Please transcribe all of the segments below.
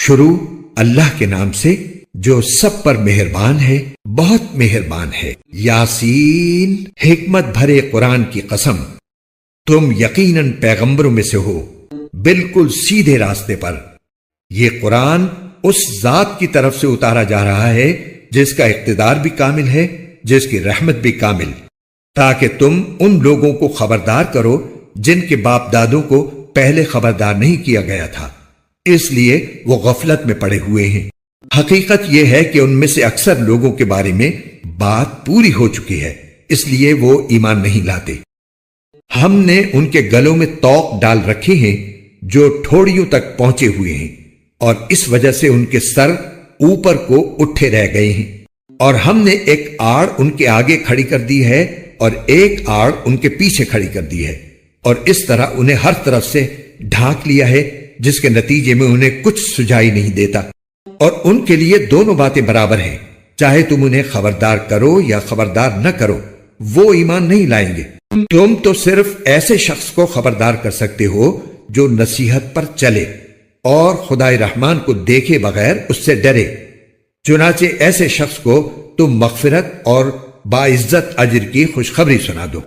شروع اللہ کے نام سے جو سب پر مہربان ہے، بہت مہربان ہے۔ یاسین، حکمت بھرے قرآن کی قسم، تم یقیناً پیغمبروں میں سے ہو، بالکل سیدھے راستے پر۔ یہ قرآن اس ذات کی طرف سے اتارا جا رہا ہے جس کا اقتدار بھی کامل ہے، جس کی رحمت بھی کامل، تاکہ تم ان لوگوں کو خبردار کرو جن کے باپ دادوں کو پہلے خبردار نہیں کیا گیا تھا، اس لیے وہ غفلت میں پڑے ہوئے ہیں۔ حقیقت یہ ہے کہ ان میں سے اکثر لوگوں کے بارے میں بات پوری ہو چکی ہے، اس لیے وہ ایمان نہیں لاتے۔ ہم نے ان کے گلوں میں طوق ڈال رکھے ہیں جو ٹھوڑیوں تک پہنچے ہوئے ہیں، اور اس وجہ سے ان کے سر اوپر کو اٹھے رہ گئے ہیں، اور ہم نے ایک آڑ ان کے آگے کھڑی کر دی ہے اور ایک آڑ ان کے پیچھے کھڑی کر دی ہے، اور اس طرح انہیں ہر طرف سے ڈھانک لیا ہے، جس کے نتیجے میں انہیں کچھ سجائی نہیں دیتا۔ اور ان کے لیے دونوں باتیں برابر ہیں، چاہے تم انہیں خبردار کرو یا خبردار نہ کرو، وہ ایمان نہیں لائیں گے۔ تم تو صرف ایسے شخص کو خبردار کر سکتے ہو جو نصیحت پر چلے اور خدائے رحمان کو دیکھے بغیر اس سے ڈرے۔ چنانچہ ایسے شخص کو تم مغفرت اور باعزت اجر کی خوشخبری سنا دو۔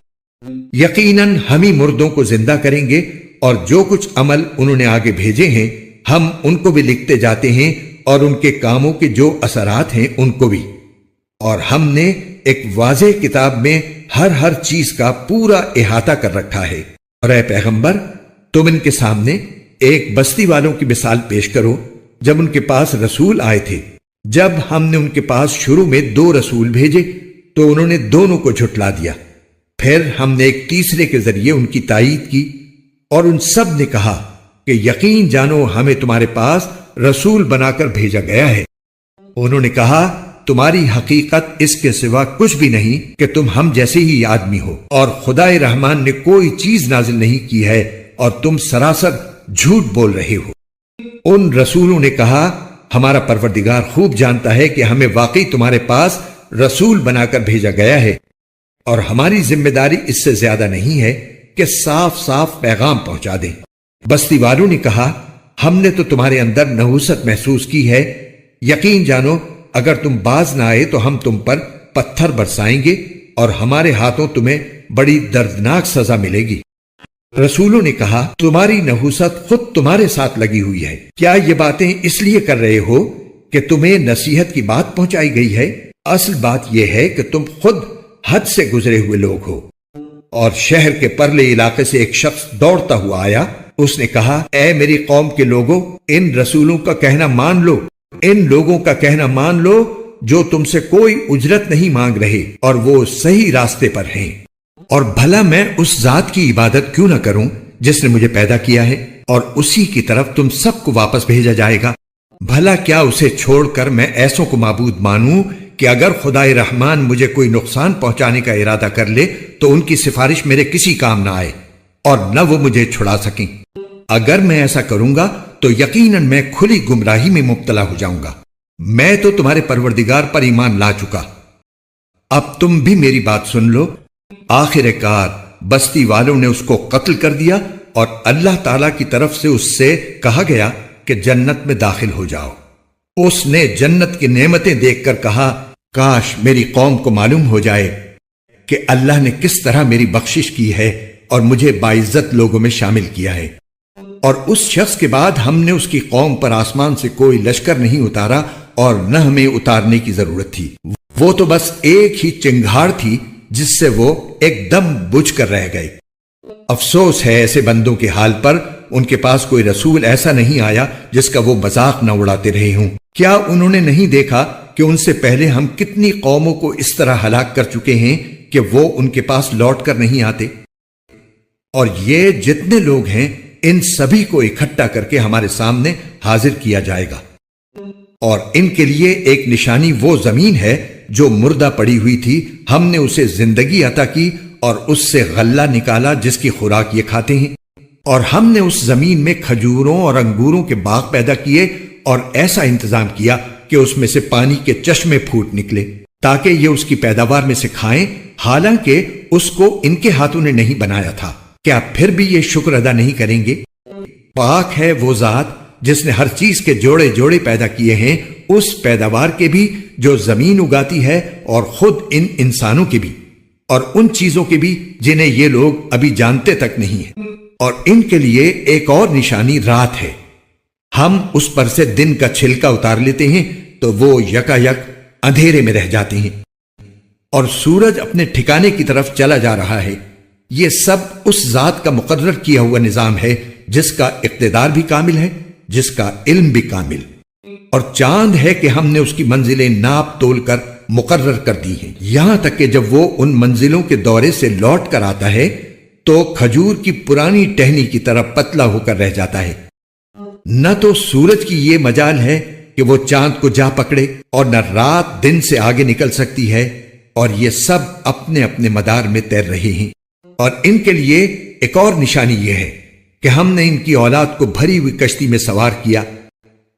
یقیناً ہم ہی مردوں کو زندہ کریں گے، اور جو کچھ عمل انہوں نے آگے بھیجے ہیں ہم ان کو بھی لکھتے جاتے ہیں، اور ان کے کاموں کے جو اثرات ہیں ان کو بھی۔ اور ہم نے ایک واضح کتاب میں ہر چیز کا پورا احاطہ کر رکھا ہے۔ اور اے پیغمبر، تم ان کے سامنے ایک بستی والوں کی مثال پیش کرو جب ان کے پاس رسول آئے تھے۔ جب ہم نے ان کے پاس شروع میں 2 رسول بھیجے تو انہوں نے دونوں کو جھٹلا دیا، پھر ہم نے ایک تیسرے کے ذریعے ان کی تائید کی، اور ان سب نے کہا کہ یقین جانو ہمیں تمہارے پاس رسول بنا کر بھیجا گیا ہے۔ انہوں نے کہا تمہاری حقیقت اس کے سوا کچھ بھی نہیں کہ تم ہم جیسے ہی آدمی ہو، اور خدائے رحمان نے کوئی چیز نازل نہیں کی ہے، اور تم سراسر جھوٹ بول رہے ہو۔ ان رسولوں نے کہا ہمارا پروردگار خوب جانتا ہے کہ ہمیں واقعی تمہارے پاس رسول بنا کر بھیجا گیا ہے، اور ہماری ذمہ داری اس سے زیادہ نہیں ہے کہ صاف صاف پیغام پہنچا دیں۔ بستی والوں نے کہا ہم نے تو تمہارے اندر نحوست محسوس کی ہے، یقین جانو اگر تم باز نہ آئے تو ہم تم پر پتھر برسائیں گے، اور ہمارے ہاتھوں تمہیں بڑی دردناک سزا ملے گی۔ رسولوں نے کہا تمہاری نحوست خود تمہارے ساتھ لگی ہوئی ہے، کیا یہ باتیں اس لیے کر رہے ہو کہ تمہیں نصیحت کی بات پہنچائی گئی ہے؟ اصل بات یہ ہے کہ تم خود حد سے گزرے ہوئے لوگ ہو۔ اور شہر کے پرلے علاقے سے ایک شخص دوڑتا ہوا آیا، اس نے کہا اے میری قوم کے لوگوں، ان رسولوں کا کہنا مان لو، ان لوگوں کا کہنا مان لو جو تم سے کوئی اجرت نہیں مانگ رہے اور وہ صحیح راستے پر ہیں۔ اور بھلا میں اس ذات کی عبادت کیوں نہ کروں جس نے مجھے پیدا کیا ہے، اور اسی کی طرف تم سب کو واپس بھیجا جائے گا۔ بھلا کیا اسے چھوڑ کر میں ایسوں کو معبود مانوں کہ اگر خدائے رحمان مجھے کوئی نقصان پہنچانے کا ارادہ کر لے تو ان کی سفارش میرے کسی کام نہ آئے، اور نہ وہ مجھے چھڑا سکیں۔ اگر میں ایسا کروں گا تو یقیناً میں کھلی گمراہی میں مبتلا ہو جاؤں گا۔ میں تو تمہارے پروردگار پر ایمان لا چکا، اب تم بھی میری بات سن لو۔ آخر کار بستی والوں نے اس کو قتل کر دیا، اور اللہ تعالی کی طرف سے اس سے کہا گیا کہ جنت میں داخل ہو جاؤ۔ اس نے جنت کی نعمتیں دیکھ کر کہا کاش میری قوم کو معلوم ہو جائے کہ اللہ نے کس طرح میری بخشش کی ہے اور مجھے باعزت لوگوں میں شامل کیا ہے۔ اور اس شخص کے بعد ہم نے اس کی قوم پر آسمان سے کوئی لشکر نہیں اتارا، اور نہ ہمیں اتارنے کی ضرورت تھی، وہ تو بس ایک ہی چنگھاڑ تھی جس سے وہ ایک دم بجھ کر رہ گئے۔ افسوس ہے ایسے بندوں کے حال پر، ان کے پاس کوئی رسول ایسا نہیں آیا جس کا وہ مذاق نہ اڑاتے رہے ہوں۔ کیا انہوں نے نہیں دیکھا کہ ان سے پہلے ہم کتنی قوموں کو اس طرح ہلاک کر چکے ہیں کہ وہ ان کے پاس لوٹ کر نہیں آتے؟ اور یہ جتنے لوگ ہیں ان سبھی کو اکٹھا کر کے ہمارے سامنے حاضر کیا جائے گا، اور ان کے لیے ایک نشانی وہ زمین ہے جو مردہ پڑی ہوئی تھی، ہم نے اسے زندگی عطا کی اور اس سے غلہ نکالا جس کی خوراک یہ کھاتے ہیں، اور ہم نے اس زمین میں کھجوروں اور انگوروں کے باغ پیدا کیے، اور ایسا انتظام کیا کہ اس میں سے پانی کے چشمے پھوٹ نکلے تاکہ یہ اس کی پیداوار میں سے کھائیں، حالانکہ اس کو ان کے ہاتھوں نے نہیں بنایا تھا۔ کیا پھر بھی یہ شکر ادا نہیں کریں گے؟ پاک ہے وہ ذات جس نے ہر چیز کے جوڑے جوڑے پیدا کیے ہیں، اس پیداوار کے بھی جو زمین اگاتی ہے، اور خود ان انسانوں کے بھی، اور ان چیزوں کے بھی جنہیں یہ لوگ ابھی جانتے تک نہیں ہیں۔ اور ان کے لیے ایک اور نشانی رات ہے، ہم اس پر سے دن کا چھلکا اتار لیتے ہیں تو وہ یکا یک اندھیرے میں رہ جاتے ہیں، اور سورج اپنے ٹھکانے کی طرف چلا جا رہا ہے۔ یہ سب اس ذات کا مقرر کیا ہوا نظام ہے جس کا اقتدار بھی کامل ہے، جس کا علم بھی کامل، اور چاند ہے کہ ہم نے اس کی منزلیں ناپ تول کر مقرر کر دی ہیں، یہاں تک کہ جب وہ ان منزلوں کے دورے سے لوٹ کر آتا ہے تو کھجور کی پرانی ٹہنی کی طرح پتلا ہو کر رہ جاتا ہے۔ نہ تو سورج کی یہ مجال ہے کہ وہ چاند کو جا پکڑے، اور نہ رات دن سے آگے نکل سکتی ہے، اور یہ سب اپنے اپنے مدار میں تیر رہے ہیں۔ اور ان کے لیے ایک اور نشانی یہ ہے کہ ہم نے ان کی اولاد کو بھری ہوئی کشتی میں سوار کیا،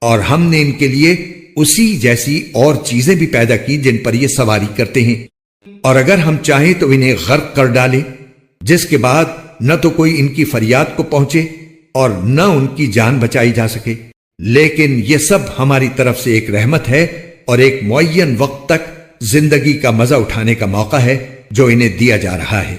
اور ہم نے ان کے لیے اسی جیسی اور چیزیں بھی پیدا کی جن پر یہ سواری کرتے ہیں، اور اگر ہم چاہیں تو انہیں غرق کر ڈالیں، جس کے بعد نہ تو کوئی ان کی فریاد کو پہنچے اور نہ ان کی جان بچائی جا سکے۔ لیکن یہ سب ہماری طرف سے ایک رحمت ہے، اور ایک معین وقت تک زندگی کا مزہ اٹھانے کا موقع ہے جو انہیں دیا جا رہا ہے۔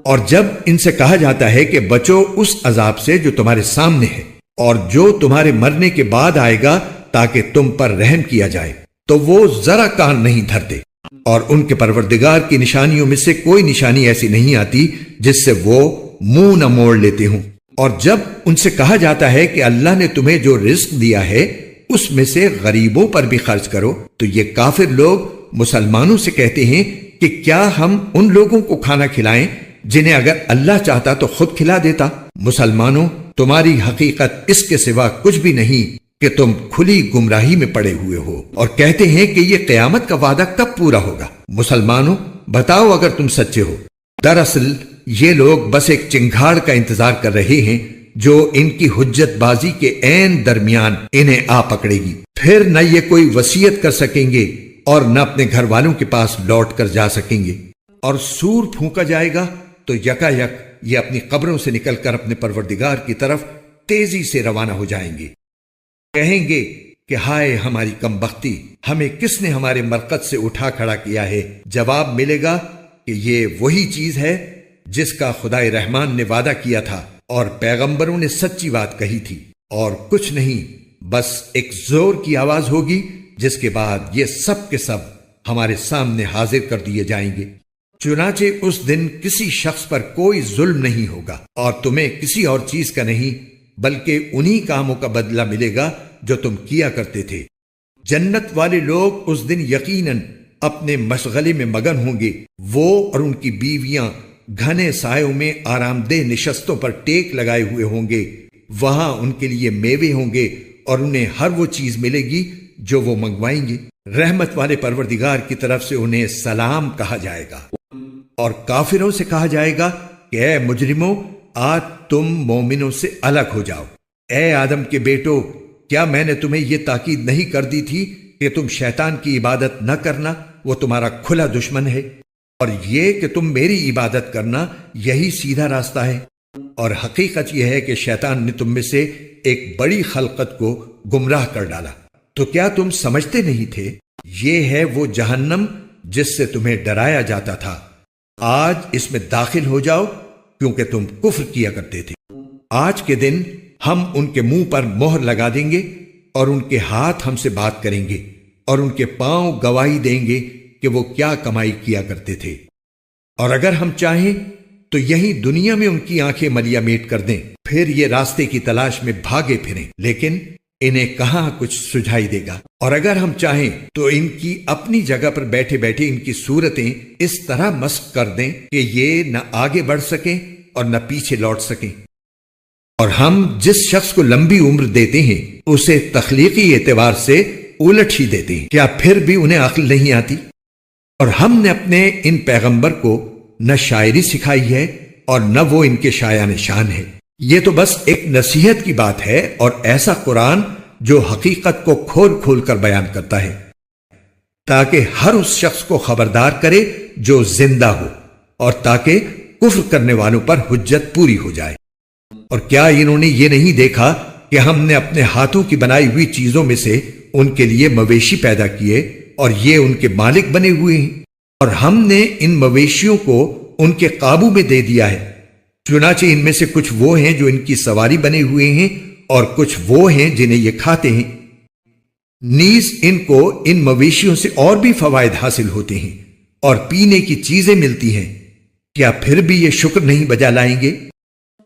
اور جب ان سے کہا جاتا ہے کہ بچو اس عذاب سے جو تمہارے سامنے ہے اور جو تمہارے مرنے کے بعد آئے گا تاکہ تم پر رحم کیا جائے، تو وہ ذرا کان نہیں دھرتے، اور ان کے پروردگار کی نشانیوں میں سے کوئی نشانی ایسی نہیں آتی جس سے وہ منہ نہ موڑ لیتے ہوں۔ اور جب ان سے کہا جاتا ہے کہ اللہ نے تمہیں جو رزق دیا ہے اس میں سے غریبوں پر بھی خرچ کرو، تو یہ کافر لوگ مسلمانوں سے کہتے ہیں کہ کیا ہم ان لوگوں کو کھانا کھلائیں جنہیں اگر اللہ چاہتا تو خود کھلا دیتا۔ مسلمانوں، تمہاری حقیقت اس کے سوا کچھ بھی نہیں کہ تم کھلی گمراہی میں پڑے ہوئے ہو، اور کہتے ہیں کہ یہ قیامت کا وعدہ کب پورا ہوگا۔ مسلمانوں، بتاؤ اگر تم سچے ہو۔ دراصل یہ لوگ بس ایک چنگھاڑ کا انتظار کر رہے ہیں جو ان کی حجت بازی کے عین درمیان انہیں آ پکڑے گی، پھر نہ یہ کوئی وصیت کر سکیں گے اور نہ اپنے گھر والوں کے پاس لوٹ کر جا سکیں گے۔ اور سور پھونکا جائے گا تو یکا یک یہ اپنی قبروں سے نکل کر اپنے پروردگار کی طرف تیزی سے روانہ ہو جائیں گے، کہیں گے کہ ہائے ہماری کم بختی، ہمیں کس نے ہمارے مرقد سے اٹھا کھڑا کیا ہے۔ جواب ملے گا کہ یہ وہی چیز ہے جس کا خدائے رحمان نے وعدہ کیا تھا اور پیغمبروں نے سچی بات کہی تھی، اور کچھ نہیں، بس ایک زور کی آواز ہوگی جس کے بعد یہ سب کے سب ہمارے سامنے حاضر کر دیے جائیں گے۔ چنانچہ اس دن کسی شخص پر کوئی ظلم نہیں ہوگا، اور تمہیں کسی اور چیز کا نہیں بلکہ انہی کاموں کا بدلہ ملے گا جو تم کیا کرتے تھے۔ جنت والے لوگ اس دن یقیناً اپنے مشغلے میں مگن ہوں گے، وہ اور ان کی بیویاں گھنے سایوں میں آرام دہ نشستوں پر ٹیک لگائے ہوئے ہوں گے، وہاں ان کے لیے میوے ہوں گے اور انہیں ہر وہ چیز ملے گی جو وہ منگوائیں گے۔ رحمت والے پروردگار کی طرف سے انہیں سلام کہا جائے گا، اور کافروں سے کہا جائے گا کہ اے مجرموں، آج تم مومنوں سے الگ ہو جاؤ۔ اے آدم کے بیٹو، کیا میں نے تمہیں یہ تاکید نہیں کر دی تھی کہ تم شیطان کی عبادت نہ کرنا، وہ تمہارا کھلا دشمن ہے، اور یہ کہ تم میری عبادت کرنا یہی سیدھا راستہ ہے۔ اور حقیقت یہ ہے کہ شیطان نے تم میں سے ایک بڑی خلقت کو گمراہ کر ڈالا۔ تو کیا تم سمجھتے نہیں تھے؟ یہ ہے وہ جہنم جس سے تمہیں ڈرایا جاتا تھا، آج اس میں داخل ہو جاؤ کیونکہ تم کفر کیا کرتے تھے۔ آج کے دن ہم ان کے منہ پر مہر لگا دیں گے، اور ان کے ہاتھ ہم سے بات کریں گے، اور ان کے پاؤں گواہی دیں گے کہ وہ کیا کمائی کیا کرتے تھے۔ اور اگر ہم چاہیں تو یہی دنیا میں ان کی آنکھیں ملیا میٹ کر دیں، پھر یہ راستے کی تلاش میں بھاگے پھریں، لیکن انہیں کہاں کچھ سجھائی دے گا۔ اور اگر ہم چاہیں تو ان کی اپنی جگہ پر بیٹھے بیٹھے ان کی صورتیں اس طرح مسخ کر دیں کہ یہ نہ آگے بڑھ سکیں اور نہ پیچھے لوٹ سکیں۔ اور ہم جس شخص کو لمبی عمر دیتے ہیں اسے تخلیقی اعتبار سے الٹ ہی دیتے ہیں، کیا پھر بھی انہیں عقل نہیں آتی؟ اور ہم نے اپنے ان پیغمبر کو نہ شاعری سکھائی ہے اور نہ وہ ان کے شایان شان ہے، یہ تو بس ایک نصیحت کی بات ہے، اور ایسا قرآن جو حقیقت کو کھول کھول کر بیان کرتا ہے تاکہ ہر اس شخص کو خبردار کرے جو زندہ ہو، اور تاکہ کفر کرنے والوں پر حجت پوری ہو جائے۔ اور کیا انہوں نے یہ نہیں دیکھا کہ ہم نے اپنے ہاتھوں کی بنائی ہوئی چیزوں میں سے ان کے لیے مویشی پیدا کیے اور یہ ان کے مالک بنے ہوئے ہیں، اور ہم نے ان مویشیوں کو ان کے قابو میں دے دیا ہے۔ چنانچہ ان میں سے کچھ وہ ہیں جو ان کی سواری بنے ہوئے ہیں اور کچھ وہ ہیں جنہیں یہ کھاتے ہیں۔ نیز ان کو ان مویشیوں سے اور بھی فوائد حاصل ہوتے ہیں اور پینے کی چیزیں ملتی ہیں، کیا پھر بھی یہ شکر نہیں بجا لائیں گے؟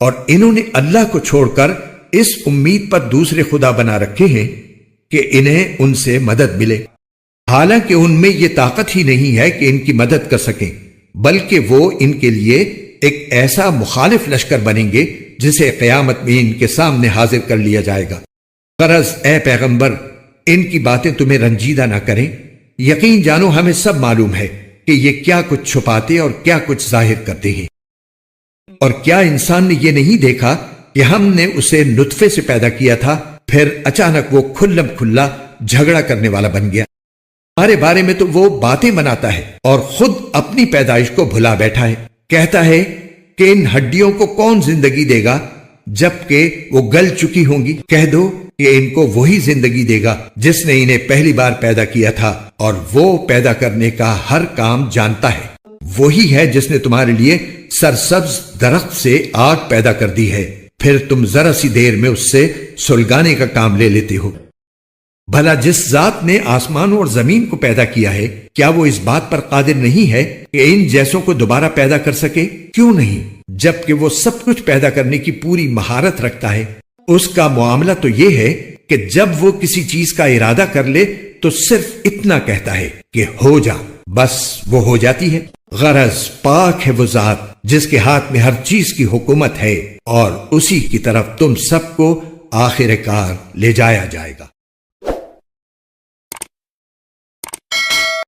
اور انہوں نے اللہ کو چھوڑ کر اس امید پر دوسرے خدا بنا رکھے ہیں کہ انہیں ان سے مدد ملے، حالانکہ ان میں یہ طاقت ہی نہیں ہے کہ ان کی مدد کر سکیں، بلکہ وہ ان کے لیے ایک ایسا مخالف لشکر بنیں گے جسے قیامت میں ان کے سامنے حاضر کر لیا جائے گا۔ غرض اے پیغمبر، ان کی باتیں تمہیں رنجیدہ نہ کریں، یقین جانو ہمیں سب معلوم ہے کہ یہ کیا کچھ چھپاتے اور کیا کچھ ظاہر کرتے ہیں۔ اور کیا انسان نے یہ نہیں دیکھا کہ ہم نے اسے نطفے سے پیدا کیا تھا، پھر اچانک وہ کھلم کھلا جھگڑا کرنے والا بن گیا؟ ہمارے بارے میں تو وہ باتیں بناتا ہے اور خود اپنی پیدائش کو بھلا بیٹھا ہے۔ کہتا ہے کہ ان ہڈیوں کو کون زندگی دے گا جبکہ وہ گل چکی ہوں گی؟ کہہ دو کہ ان کو وہی زندگی دے گا جس نے انہیں پہلی بار پیدا کیا تھا، اور وہ پیدا کرنے کا ہر کام جانتا ہے۔ وہی ہے جس نے تمہارے لیے سرسبز درخت سے آگ پیدا کر دی ہے، پھر تم ذرا سی دیر میں اس سے سلگانے کا کام لے لیتے ہو۔ بھلا جس ذات نے آسمانوں اور زمین کو پیدا کیا ہے، کیا وہ اس بات پر قادر نہیں ہے کہ ان جیسوں کو دوبارہ پیدا کر سکے؟ کیوں نہیں، جبکہ وہ سب کچھ پیدا کرنے کی پوری مہارت رکھتا ہے۔ اس کا معاملہ تو یہ ہے کہ جب وہ کسی چیز کا ارادہ کر لے تو صرف اتنا کہتا ہے کہ ہو جا، بس وہ ہو جاتی ہے۔ غرض پاک ہے وہ ذات جس کے ہاتھ میں ہر چیز کی حکومت ہے، اور اسی کی طرف تم سب کو آخر کار لے جایا جائے گا۔